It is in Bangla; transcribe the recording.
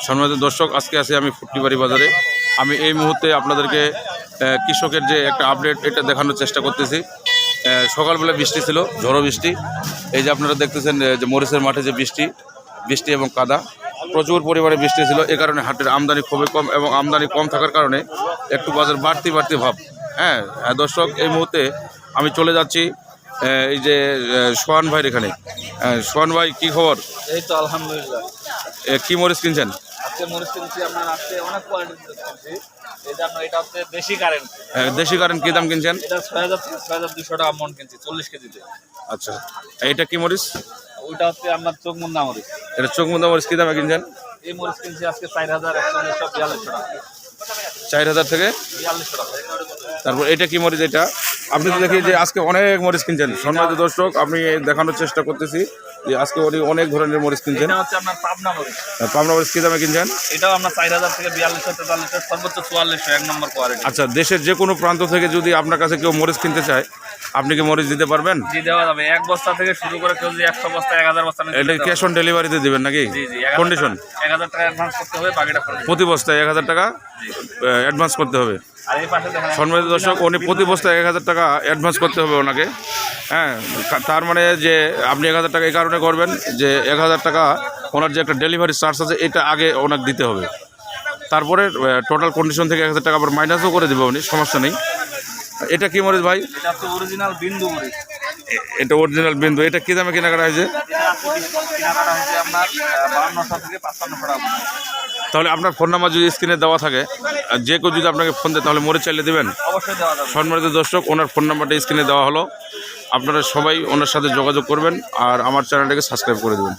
সম্মানিত দর্শক, আজকে আছি আমি ফুটকিবাড়ি বাজারে। আমি এই মুহূর্তে আপনাদেরকে কৃষকের যে একটা আপডেট এটা দেখানোর চেষ্টা করতেছি। সকালবেলা বৃষ্টি ছিল, ঝড়ো বৃষ্টি। এই যে আপনারা দেখতেছেন যে মরিচের মাঠে যে বৃষ্টি এবং কাদা, প্রচুর পরিমাণে বৃষ্টি ছিল। এ কারণে হাটের আমদানি খুবই কম, এবং আমদানি কম থাকার কারণে একটু বাজার বাড়তি ভাব। হ্যাঁ দর্শক, এই মুহূর্তে আমি চলে যাচ্ছি এই যে সোহান ভাইয়ের এখানে। সোহান ভাই, কি খবর? এই তো আলহামদুলিল্লাহ। কি মরিচ কিনছেন? আজকে মরিচ কিনছি আপনার, আজকে অনেক কোয়ালিটির মরিচ কিনছি। এই জন্য এটা হচ্ছে দেশি কারেন্ট। দেশি কারেন্ট কি দাম কিনছেন? এটা ৬,০০০ থেকে ৬,২০০ টাকা মন কিনছি ৪০ কেজিতে। আচ্ছা, এটা কি মরিচ? ওইটা হচ্ছে আপনার চোখমুন্ডা মরিচ। এটা চোখমুন্দা মরিচ কি দামে কিনছেন? এই মরিচ কিনছি আজকে ৪,১৪২ টাকা। ৪,০০০ থেকে ৪২০০ টাকা। তারপর এটা কি মরিচ? এটা আপনি তো দেখি যে আজকে অনেক মরিচ কিনছেন। সম্মানিত দর্শক, আমি দেখানোর চেষ্টা করতেছি যে আজকে অনেক ধরনের মরিচ কিনছেন। এটা হচ্ছে আপনার পাবনা মরিচ। পাবনা মরিচ কি দামে কিনছেন? এটাও আপনার ৪,০০০ থেকে ৪২০০ ৪৩০০ সর্বোচ্চ ৪৪০০ এক নম্বর কোয়ালিটি। আচ্ছা, দেশের যে কোনো প্রান্ত থেকে যদি আপনার কাছে কেউ মরিচ কিনতে চায়, আপনি কি মরিচ দিতে পারবেন? জি, দেওয়া যাবে। এক বস্তা থেকে শুরু করে কেউ যদি ১০০ বস্তা ১,০০০ বস্তা এটা ক্যাশ অন ডেলিভারিতে দিবেন নাকি? জি জি, কন্ডিশন ১,০০০ টাকা অ্যাডভান্স করতে হবে, বাকিটা প্রতি বস্তায় ১,০০০ টাকা অ্যাডভান্স করতে হবে। আর এই পাশে দেখেন সম্মানিত দর্শক, উনি প্রতি বস্তায় ১,০০০ টাকা অ্যাডভান্স করতে হবে ওনাকে। হ্যাঁ, তার মানে যে আপনি ১,০০০ টাকা এই কারণে করবেন যে ১,০০০ টাকা ওনার যে একটা ডেলিভারি চার্জ আছে এটা আগে ওনাকে দিতে হবে। তারপরে টোটাল কন্ডিশন থেকে ১,০০০ টাকা আবার মাইনাসও করে দেবে উনি, সমস্যা নেই। এটা কি মরিচ ভাই? এটা হচ্ছে অরিজিনাল বিন্দু মরিচ। এটা অরিজিনাল বিন্দু। এটা কি দামে কেনাকাটা হয়েছে? এটা আজকে কেনাকাটা হয়েছে আপনার ৫২০০ থেকে ৫৫০০ টাকা। তাহলে আপনার ফোন নাম্বার যদি স্ক্রিনে দেওয়া থাকে, আর যে কেউ যদি আপনাকে ফোন দেয় তাহলে মরিচ চাইলে দেবেন? অবশ্যই দেওয়া যাবে। সম্মানিত দর্শক, ওনার ফোন নাম্বারটা স্ক্রিনে দেওয়া হলো। আপনারা সবাই ওনার সাথে যোগাযোগ করবেন আর আমার চ্যানেলটাকে সাবস্ক্রাইব করে দেবেন।